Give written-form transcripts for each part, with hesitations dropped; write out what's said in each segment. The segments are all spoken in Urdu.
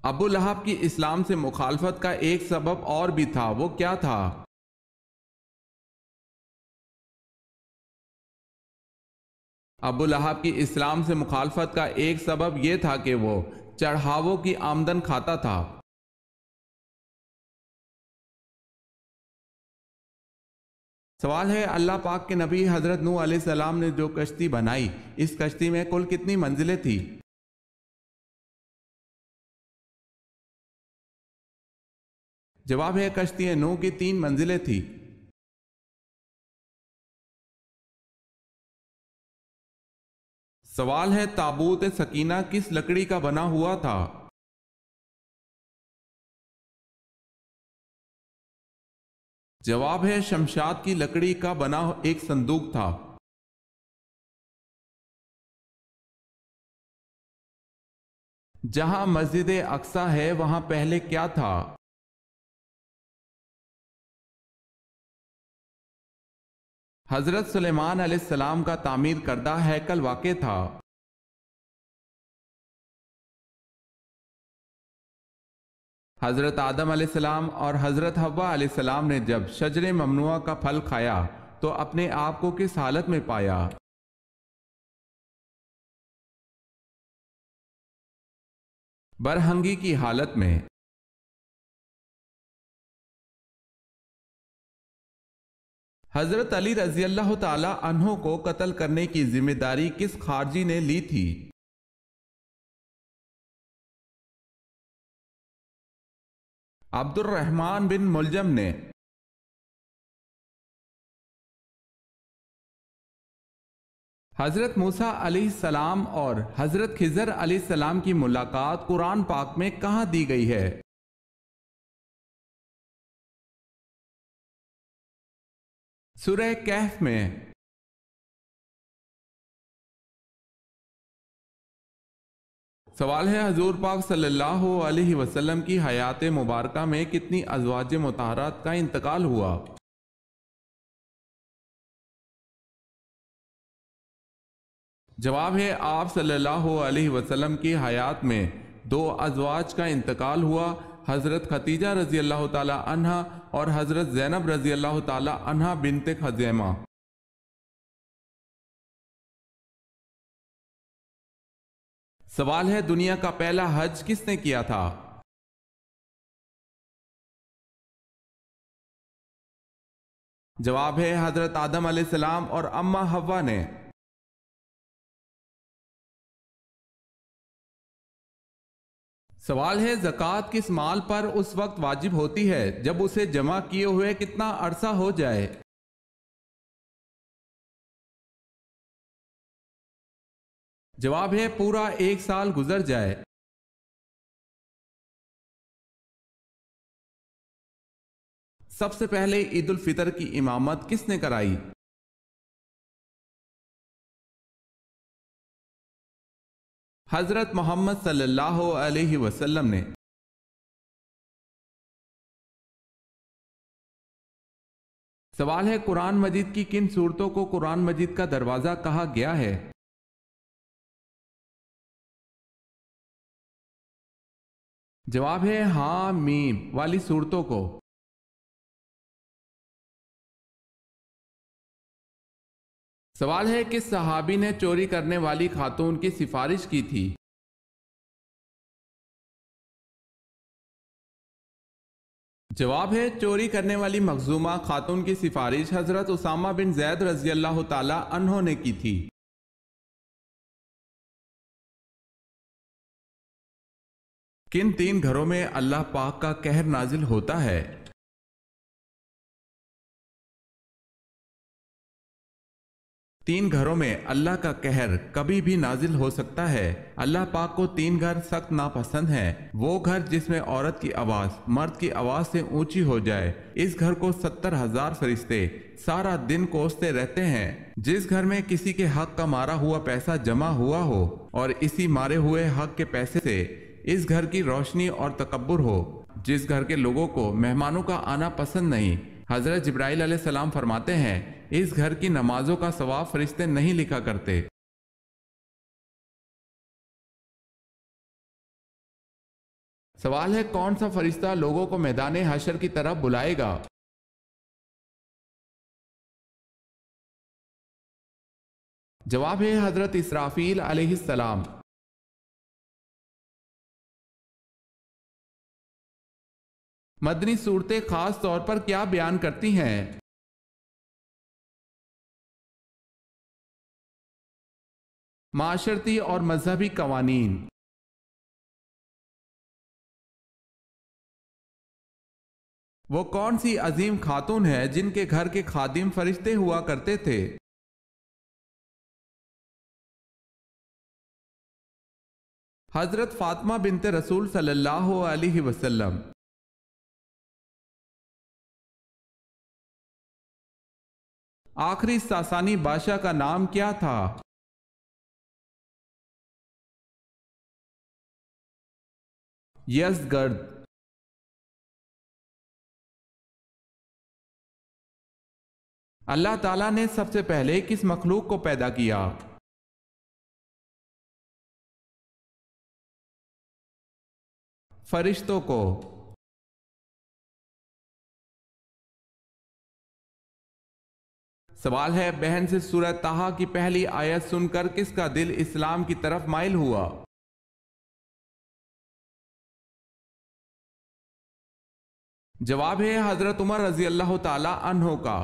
ابو لہب کی اسلام سے مخالفت کا ایک سبب اور بھی تھا، وہ کیا تھا؟ ابو لہب کی اسلام سے مخالفت کا ایک سبب یہ تھا کہ وہ چڑھاووں کی آمدن کھاتا تھا۔ سوال ہے، اللہ پاک کے نبی حضرت نوح علیہ السلام نے جو کشتی بنائی، اس کشتی میں کل کتنی منزلیں تھی؟ جواب ہے، کشتی نوح کی 3 منزلیں تھی۔ سوال ہے، تابوت سکینہ کس لکڑی کا بنا ہوا تھا؟ جواب ہے، شمشاد کی لکڑی کا بنا ایک صندوق تھا۔ جہاں مسجد اقصی ہے وہاں پہلے کیا تھا؟ حضرت سلیمان علیہ السلام کا تعمیر کردہ ہیکل واقع تھا۔ حضرت آدم علیہ السلام اور حضرت حوا علیہ السلام نے جب شجر ممنوعہ کا پھل کھایا تو اپنے آپ کو کس حالت میں پایا؟ برہنگی کی حالت میں۔ حضرت علی رضی اللہ تعالی عنہ کو قتل کرنے کی ذمہ داری کس خارجی نے لی تھی؟ عبد الرحمن بن ملجم نے۔ حضرت موسیٰ علیہ السلام اور حضرت خضر علیہ السلام کی ملاقات قرآن پاک میں کہاں دی گئی ہے؟ سورہ کہف میں۔ سوال ہے، حضور پاک صلی اللہ علیہ وسلم کی حیات مبارکہ میں کتنی ازواج مطہرات کا انتقال ہوا؟ جواب ہے، آپ صلی اللہ علیہ وسلم کی حیات میں 2 ازواج کا انتقال ہوا، حضرت خدیجہ رضی اللہ تعالی عنہ اور حضرت زینب رضی اللہ تعالی عنہ بنت خزیمہ۔ سوال ہے، دنیا کا پہلا حج کس نے کیا تھا؟ جواب ہے، حضرت آدم علیہ السلام اور اماں حوا نے۔ سوال ہے، زکوٰۃ کس مال پر اس وقت واجب ہوتی ہے جب اسے جمع کیے ہوئے کتنا عرصہ ہو جائے؟ جواب ہے، پورا 1 سال گزر جائے۔ سب سے پہلے عید الفطر کی امامت کس نے کرائی؟ حضرت محمد صلی اللہ علیہ وسلم نے۔ سوال ہے، قرآن مجید کی کن صورتوں کو قرآن مجید کا دروازہ کہا گیا ہے؟ جواب ہے، ہاں میم والی صورتوں کو۔ سوال ہے، کس صحابی نے چوری کرنے والی خاتون کی سفارش کی تھی؟ جواب ہے، چوری کرنے والی مخزومہ خاتون کی سفارش حضرت اسامہ بن زید رضی اللہ تعالی عنہ نے کی تھی۔ کن 3 گھروں میں اللہ پاک کا قہر نازل ہوتا ہے؟ تین گھروں میں اللہ کا قہر کبھی بھی نازل ہو سکتا ہے۔ اللہ پاک کو 3 گھر سخت ناپسند ہیں۔ وہ گھر جس میں عورت کی آواز مرد کی آواز سے اونچی ہو جائے، اس گھر کو 70,000 فرشتے سارا دن کوستے رہتے ہیں۔ جس گھر میں کسی کے حق کا مارا ہوا پیسہ جمع ہوا ہو اور اسی مارے ہوئے حق کے پیسے سے اس گھر کی روشنی اور تکبر ہو، جس گھر کے لوگوں کو مہمانوں کا آنا پسند نہیں، حضرت جبرائیل علیہ السلام فرماتے ہیں اس گھر کی نمازوں کا ثواب فرشتے نہیں لکھا کرتے۔ سوال ہے کون سا فرشتہ لوگوں کو میدان حشر کی طرف بلائے گا؟ جواب ہے حضرت اسرافیل علیہ السلام۔ مدنی صورتیں خاص طور پر کیا بیان کرتی ہیں؟ معاشرتی اور مذہبی قوانین۔ وہ کون سی عظیم خاتون ہے جن کے گھر کے خادم فرشتے ہوا کرتے تھے؟ حضرت فاطمہ بنت رسول صلی اللہ علیہ وسلم۔ آخری ساسانی بادشاہ کا نام کیا تھا؟ یزگرد۔ اللہ تعالیٰ نے سب سے پہلے کس مخلوق کو پیدا کیا؟ فرشتوں کو۔ سوال ہے بہن سے سورہ طٰہٰ کی پہلی آیت سن کر کس کا دل اسلام کی طرف مائل ہوا؟ جواب ہے حضرت عمر رضی اللہ تعالی عنہ کا۔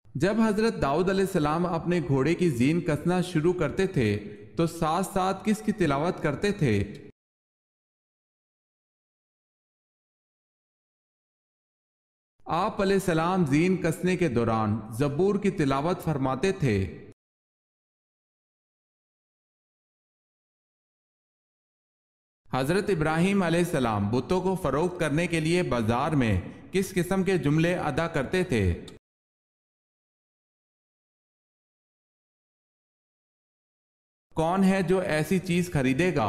جب حضرت داؤد علیہ السلام اپنے گھوڑے کی زین کسنا شروع کرتے تھے تو ساتھ ساتھ کس کی تلاوت کرتے تھے؟ آپ علیہ السلام زین کسنے کے دوران زبور کی تلاوت فرماتے تھے۔ حضرت ابراہیم علیہ السلام بتوں کو فروخت کرنے کے لیے بازار میں کس قسم کے جملے ادا کرتے تھے؟ کون ہے جو ایسی چیز خریدے گا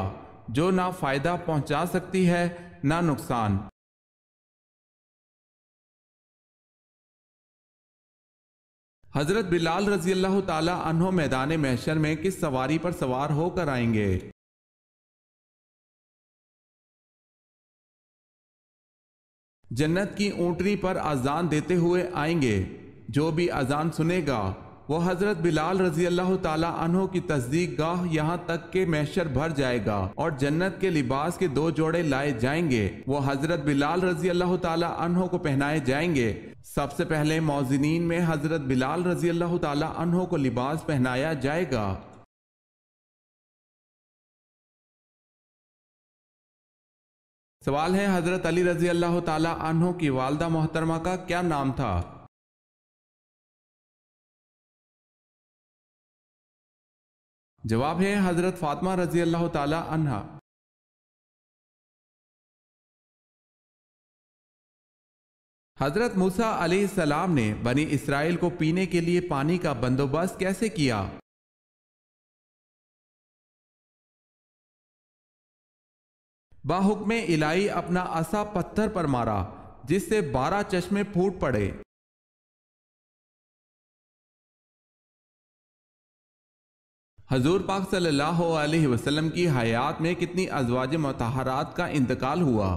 جو نہ فائدہ پہنچا سکتی ہے نہ نقصان؟ حضرت بلال رضی اللہ تعالی عنہ میدان محشر میں کس سواری پر سوار ہو کر آئیں گے؟ جنت کی اونٹنی پر اذان دیتے ہوئے آئیں گے۔ جو بھی اذان سنے گا وہ حضرت بلال رضی اللہ تعالی عنہ کی تصدیق گاہ یہاں تک کہ محشر بھر جائے گا اور جنت کے لباس کے 2 جوڑے لائے جائیں گے، وہ حضرت بلال رضی اللہ تعالی عنہ کو پہنائے جائیں گے۔ سب سے پہلے موذنین میں حضرت بلال رضی اللہ تعالی عنہ کو لباس پہنایا جائے گا۔ سوال ہے حضرت علی رضی اللہ تعالی عنہ کی والدہ محترمہ کا کیا نام تھا؟ جواب ہے حضرت فاطمہ رضی اللہ تعالی عنہا۔ حضرت موسیٰ علیہ السلام نے بنی اسرائیل کو پینے کے لیے پانی کا بندوبست کیسے کیا؟ باحکم الہی اپنا عصا پتھر پر مارا جس سے 12 چشمے پھوٹ پڑے۔ حضور پاک صلی اللہ علیہ وسلم کی حیات میں کتنی ازواج مطہرات کا انتقال ہوا؟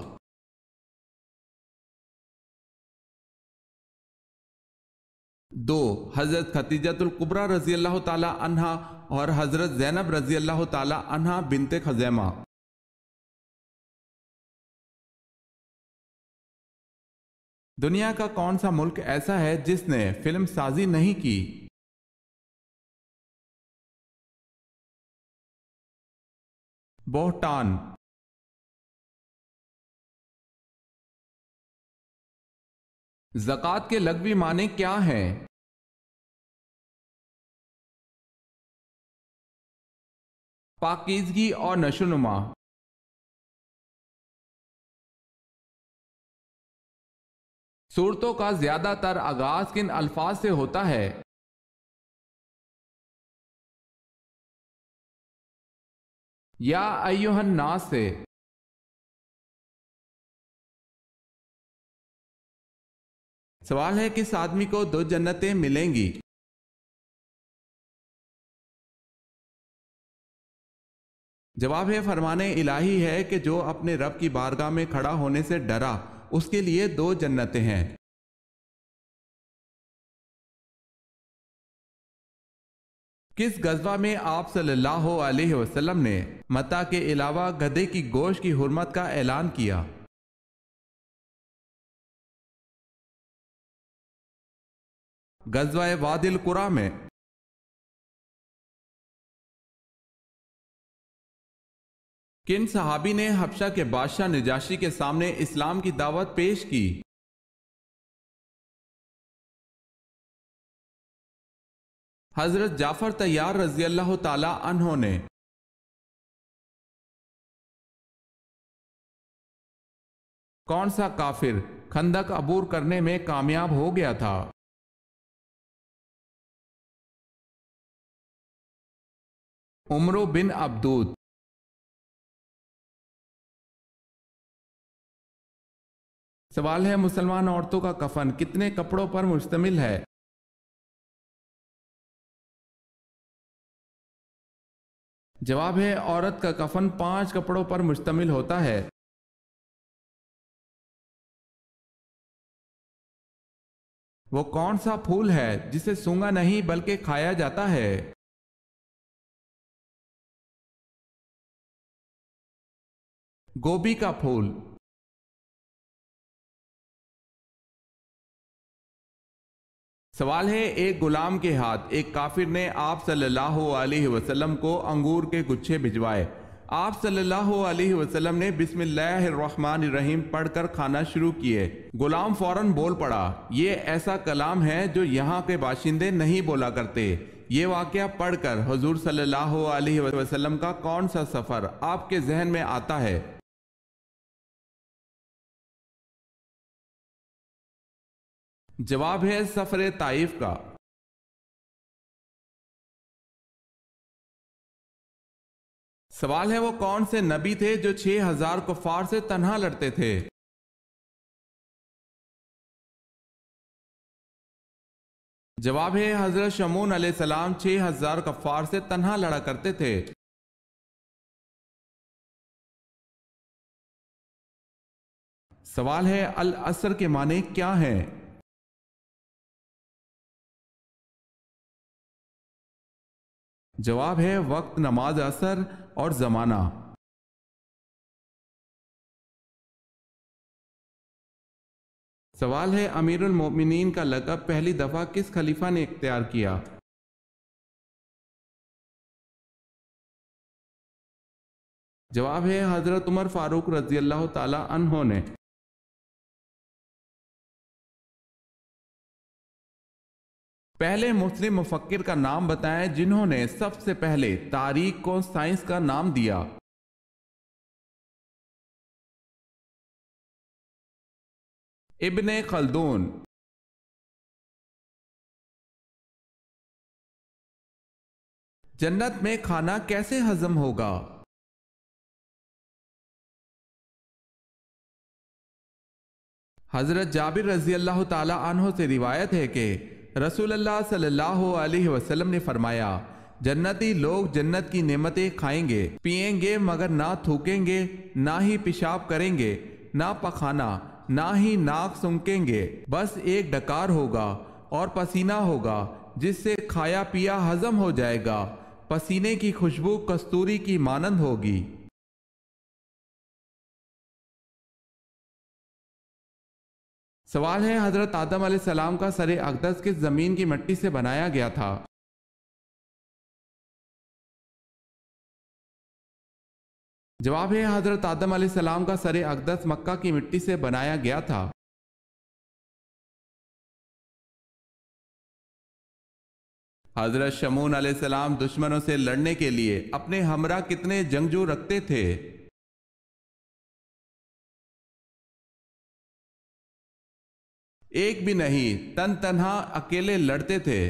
2، حضرت خدیجہ الکبریٰ رضی اللہ تعالی عنہا اور حضرت زینب رضی اللہ تعالی عنہا بنت خزیمہ۔ دنیا کا کون سا ملک ایسا ہے جس نے فلم سازی نہیں کی؟ بہٹان۔ زکوٰۃ کے لغوی معنی کیا ہیں؟ پاکیزگی اور نشوونما۔ صورتوں کا زیادہ تر آغاز کن الفاظ سے ہوتا ہے؟ یا ایھا الناس سے۔ سوال ہے کس آدمی کو 2 جنتیں ملیں گی؟ جواب ہے فرمانے الہی ہے کہ جو اپنے رب کی بارگاہ میں کھڑا ہونے سے ڈرا اس کے لیے 2 جنتیں ہیں۔ کس غزوہ میں آپ صلی اللہ علیہ وسلم نے متاع کے علاوہ گدھے کی گوشت کی حرمت کا اعلان کیا؟ غزوہ وادی القریٰ میں۔ کن صحابی نے حبشہ کے بادشاہ نجاشی کے سامنے اسلام کی دعوت پیش کی؟ حضرت جعفر طیار رضی اللہ تعالی عنہ نے۔ کون سا کافر خندق عبور کرنے میں کامیاب ہو گیا تھا؟ عمرو بن عبدود۔ سوال ہے مسلمان عورتوں کا کفن کتنے کپڑوں پر مشتمل ہے؟ جواب ہے عورت کا کفن 5 کپڑوں پر مشتمل ہوتا ہے۔ وہ کون سا پھول ہے جسے سونگھا نہیں بلکہ کھایا جاتا ہے؟ گوبھی کا پھول۔ سوال ہے ایک غلام کے ہاتھ ایک کافر نے آپ صلی اللہ علیہ وسلم کو انگور کے گچھے بھجوائے۔ آپ صلی اللہ علیہ وسلم نے بسم اللہ الرحمن الرحیم پڑھ کر کھانا شروع کیے۔ غلام فوراً بول پڑا، یہ ایسا کلام ہے جو یہاں کے باشندے نہیں بولا کرتے۔ یہ واقعہ پڑھ کر حضور صلی اللہ علیہ وسلم کا کون سا سفر آپ کے ذہن میں آتا ہے؟ جواب ہے سفر طائف کا۔ سوال ہے وہ کون سے نبی تھے جو 6000 کفار سے تنہا لڑتے تھے؟ جواب ہے حضرت شمعون علیہ السلام 6000 کفار سے تنہا لڑا کرتے تھے۔ سوال ہے العصر کے معنی کیا ہیں؟ جواب ہے وقت، نماز عصر اور زمانہ۔ سوال ہے امیر المومنین کا لقب پہلی دفعہ کس خلیفہ نے اختیار کیا؟ جواب ہے حضرت عمر فاروق رضی اللہ تعالی عنہ نے۔ پہلے مسلم مفکر کا نام بتائیں جنہوں نے سب سے پہلے تاریخ کو سائنس کا نام دیا۔ ابن خلدون۔ جنت میں کھانا کیسے ہضم ہوگا؟ حضرت جابر رضی اللہ تعالی عنہ سے روایت ہے کہ رسول اللہ صلی اللہ علیہ وسلم نے فرمایا، جنتی لوگ جنت کی نعمتیں کھائیں گے پئیں گے مگر نہ تھوکیں گے، نہ ہی پیشاب کریں گے، نہ پخانا، نہ ہی ناک سونکیں گے، بس ایک ڈکار ہوگا اور پسینہ ہوگا جس سے کھایا پیا ہضم ہو جائے گا، پسینے کی خوشبو کستوری کی مانند ہوگی۔ سوال ہے حضرت آدم علیہ السلام کا سر اقدس کس زمین کی مٹی سے بنایا گیا تھا؟ جواب ہے حضرت آدم علیہ السلام کا سر اقدس مکہ کی مٹی سے بنایا گیا تھا۔ حضرت شمعون علیہ السلام دشمنوں سے لڑنے کے لیے اپنے ہمراہ کتنے جنگجو رکھتے تھے؟ ایک بھی نہیں، تن تنہا اکیلے لڑتے تھے۔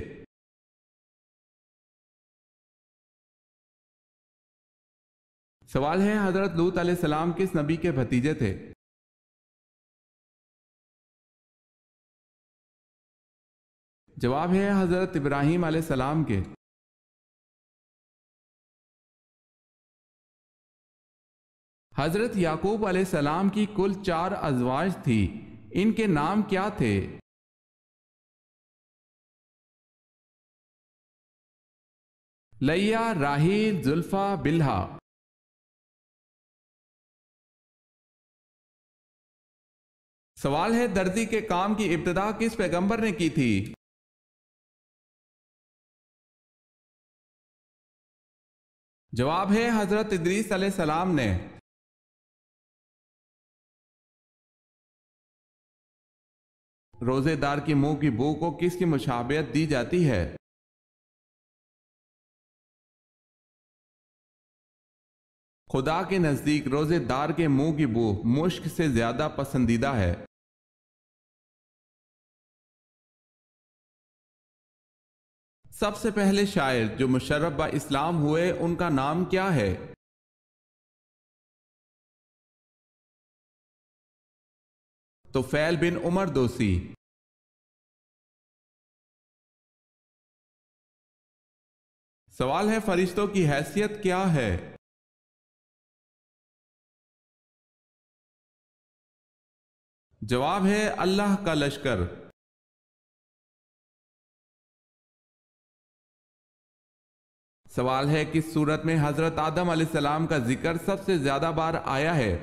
سوال ہے حضرت لوط علیہ السلام کس نبی کے بھتیجے تھے؟ جواب ہے حضرت ابراہیم علیہ السلام کے۔ حضرت یعقوب علیہ السلام کی کل 4 ازواج تھی، ان کے نام کیا تھے؟ لیا، راحیل، زلفا، بلہا۔ سوال ہے دردی کے کام کی ابتدا کس پیغمبر نے کی تھی؟ جواب ہے حضرت ادریس علیہ السلام نے۔ روزے دار کی منہ کی بو کو کس کی مشابہت دی جاتی ہے؟ خدا کے نزدیک روزے دار کے منہ کی بو مشک سے زیادہ پسندیدہ ہے۔ سب سے پہلے شاعر جو مشرف با اسلام ہوئے ان کا نام کیا ہے؟ طفیل بن عمر دوسی۔ سوال ہے فرشتوں کی حیثیت کیا ہے؟ جواب ہے اللہ کا لشکر۔ سوال ہے کس صورت میں حضرت آدم علیہ السلام کا ذکر سب سے زیادہ بار آیا ہے؟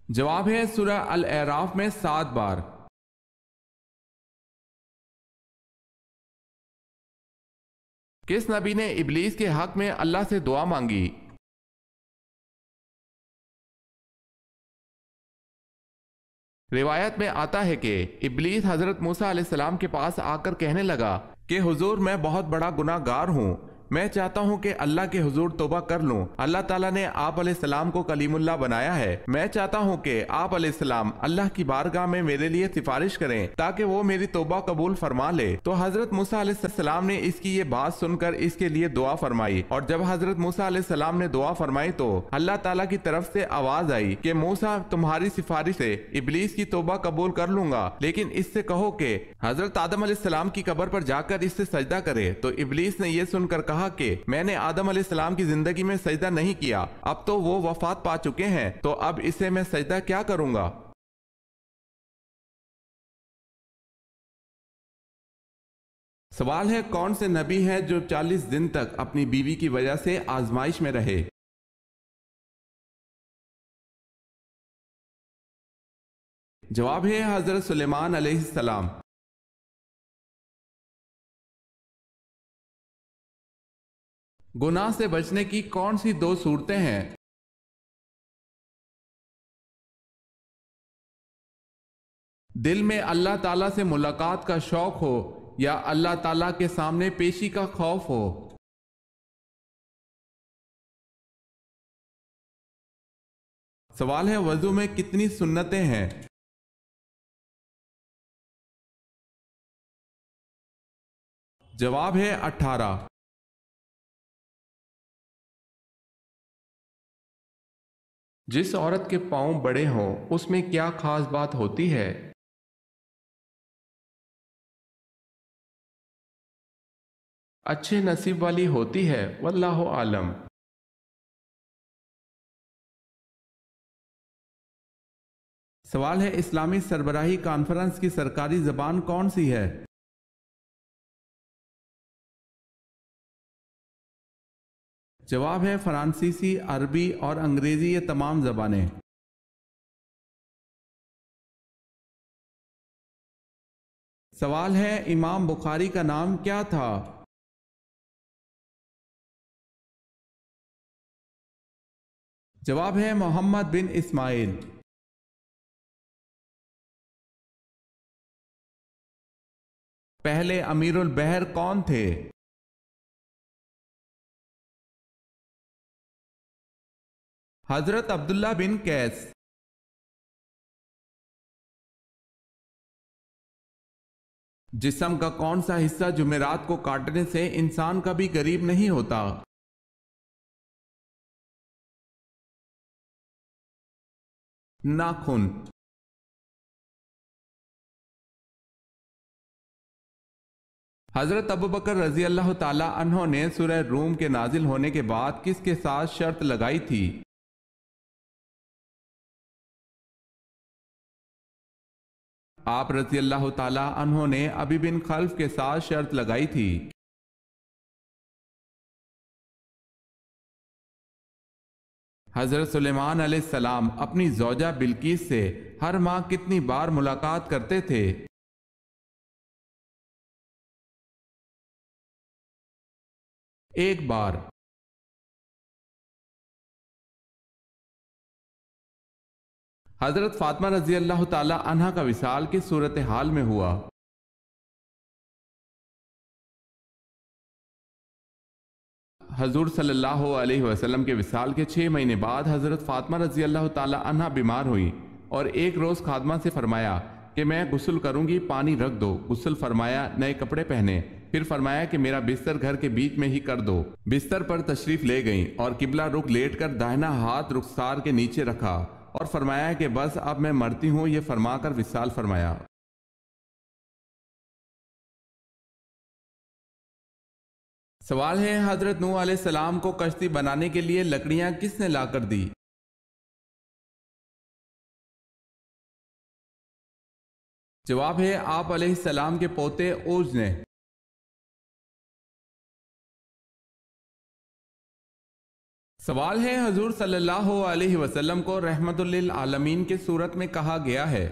جواب ہے سورہ الاعراف میں 7 بار۔ کس نبی نے ابلیس کے حق میں اللہ سے دعا مانگی؟ روایت میں آتا ہے کہ ابلیس حضرت موسیٰ علیہ السلام کے پاس آ کر کہنے لگا کہ حضور میں بہت بڑا گناہ گار ہوں، میں چاہتا ہوں کہ اللہ کے حضور توبہ کر لوں۔ اللہ تعالیٰ نے آپ علیہ السلام کو کلیم اللہ بنایا ہے، میں چاہتا ہوں کہ آپ علیہ السلام اللہ کی بارگاہ میں میرے لیے سفارش کریں تاکہ وہ میری توبہ قبول فرما لے۔ تو حضرت موسیٰ علیہ السلام نے اس کی یہ بات سن کر اس کے لیے دعا فرمائی، اور جب حضرت موسیٰ علیہ السلام نے دعا فرمائی تو اللہ تعالیٰ کی طرف سے آواز آئی کہ موسیٰ تمہاری سفارش سے ابلیس کی توبہ قبول کر لوں گا، لیکن اس سے کہو کہ حضرت آدم علیہ السلام کی قبر پر جا کر اس سے سجدہ کرے۔ تو ابلیس نے یہ سن کر کہا کہ میں نے آدم علیہ السلام کی زندگی میں سجدہ نہیں کیا، اب تو وہ وفات پا چکے ہیں، تو اب اسے میں سجدہ کیا کروں گا؟ سوال ہے کون سے نبی ہے جو 40 دن تک اپنی بیوی کی وجہ سے آزمائش میں رہے؟ جواب ہے حضرت سلیمان علیہ السلام۔ گناہ سے بچنے کی کون سی 2 صورتیں ہیں؟ دل میں اللہ تعالیٰ سے ملاقات کا شوق ہو یا اللہ تعالیٰ کے سامنے پیشی کا خوف ہو؟ سوال ہے وضو میں کتنی سنتیں ہیں؟ جواب ہے 18۔ جس عورت کے پاؤں بڑے ہوں اس میں کیا خاص بات ہوتی ہے؟ اچھے نصیب والی ہوتی ہے، واللہ عالم۔ سوال ہے اسلامی سربراہی کانفرنس کی سرکاری زبان کون سی ہے؟ جواب ہے فرانسیسی، عربی اور انگریزی، یہ تمام زبانیں۔ سوال ہے امام بخاری کا نام کیا تھا؟ جواب ہے محمد بن اسماعیل۔ پہلے امیر البحر کون تھے؟ حضرت عبداللہ بن قیس۔ جسم کا کون سا حصہ جمعرات کو کاٹنے سے انسان کا بھی قریب نہیں ہوتا؟ ناخن۔ حضرت ابوبکر رضی اللہ تعالی عنہ نے سورہ روم کے نازل ہونے کے بعد کس کے ساتھ شرط لگائی تھی؟ آپ رضی اللہ تعالی عنہ نے ابی بن خلف کے ساتھ شرط لگائی تھی۔ حضرت سلیمان علیہ السلام اپنی زوجہ بلقیس سے ہر ماہ کتنی بار ملاقات کرتے تھے؟ ایک بار۔ حضرت فاطمہ رضی اللہ تعالی عنہا کا وصال کس صورتحال میں ہوا؟ حضور صلی اللہ علیہ وسلم کے وصال کے 6 مہینے بعد حضرت فاطمہ رضی اللہ تعالی عنہا بیمار ہوئی اور ایک روز خادمہ سے فرمایا کہ میں غسل کروں گی، پانی رکھ دو۔ غسل فرمایا، نئے کپڑے پہنے، پھر فرمایا کہ میرا بستر گھر کے بیچ میں ہی کر دو۔ بستر پر تشریف لے گئیں اور قبلہ رخ لیٹ کر داہنا ہاتھ رخسار کے نیچے رکھا اور فرمایا کہ بس اب میں مرتی ہوں، یہ فرما کر وصال فرمایا۔ سوال ہے، حضرت نوح علیہ السلام کو کشتی بنانے کے لیے لکڑیاں کس نے لا کر دی؟ جواب ہے آپ علیہ السلام کے پوتے اوج نے۔ سوال ہے، حضور صلی اللہ علیہ وسلم کو رحمت للعالمین کے صورت میں کہا گیا ہے؟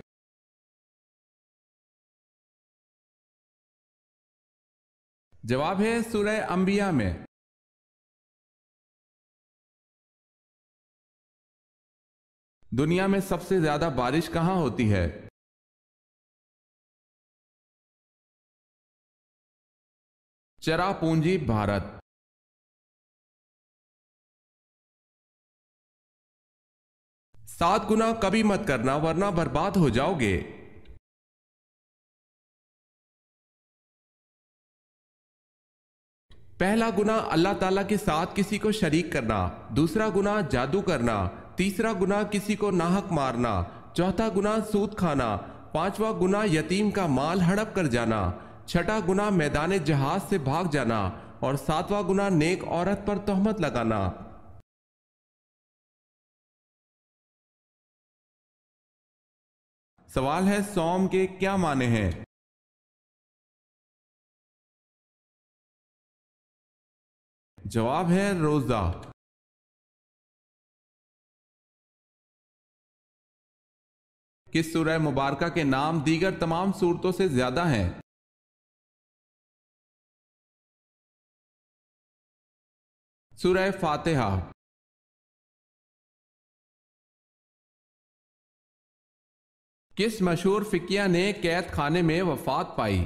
جواب ہے سورہ انبیاء میں۔ دنیا میں سب سے زیادہ بارش کہاں ہوتی ہے؟ چرا پونجی بھارت۔ سات گناہ کبھی مت کرنا ورنہ برباد ہو جاؤ گے۔ پہلا گناہ اللہ تعالیٰ کے ساتھ کسی کو شریک کرنا، دوسرا گناہ جادو کرنا، تیسرا گناہ کسی کو ناحق مارنا، چوتھا گناہ سود کھانا، پانچواں گناہ یتیم کا مال ہڑپ کر جانا، چھٹا گناہ میدان جہاد سے بھاگ جانا اور ساتواں گناہ نیک عورت پر تہمت لگانا۔ سوال ہے، صوم کے کیا معنی ہیں؟ جواب ہے روزہ۔ کس سورہ مبارکہ کے نام دیگر تمام سورتوں سے زیادہ ہیں؟ سورہ فاتحہ۔ کس مشہور فقیہ نے قید خانے میں وفات پائی؟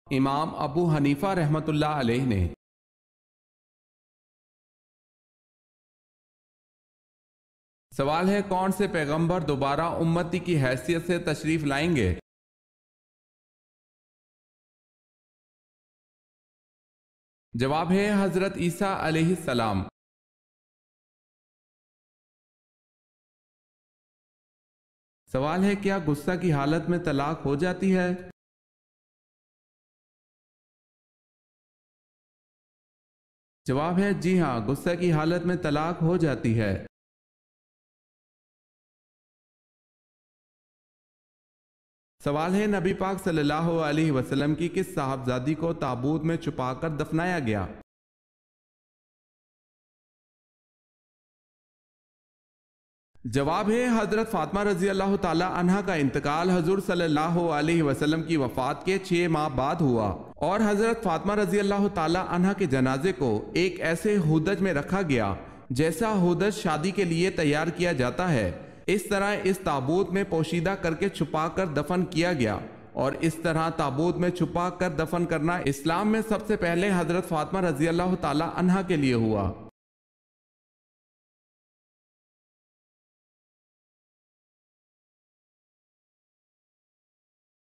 امام ابو حنیفہ رحمۃ اللہ علیہ نے۔ سوال ہے، کون سے پیغمبر دوبارہ امتی کی حیثیت سے تشریف لائیں گے؟ جواب ہے حضرت عیسیٰ علیہ السلام۔ سوال ہے، کیا غصہ کی حالت میں طلاق ہو جاتی ہے؟ جواب ہے جی ہاں، غصہ کی حالت میں طلاق ہو جاتی ہے۔ سوال ہے، نبی پاک صلی اللہ علیہ وسلم کی کس صاحبزادی کو تابوت میں چھپا کر دفنایا گیا؟ جواب ہے حضرت فاطمہ رضی اللہ تعالی عنہا کا انتقال حضور صلی اللہ علیہ وسلم کی وفات کے 6 ماہ بعد ہوا اور حضرت فاطمہ رضی اللہ تعالی عنہا کے جنازے کو ایک ایسے ہودج میں رکھا گیا جیسا ہودج شادی کے لیے تیار کیا جاتا ہے۔ اس طرح اس تابوت میں پوشیدہ کر کے چھپا کر دفن کیا گیا اور اس طرح تابوت میں چھپا کر دفن کرنا اسلام میں سب سے پہلے حضرت فاطمہ رضی اللہ تعالی عنہا کے لیے ہوا۔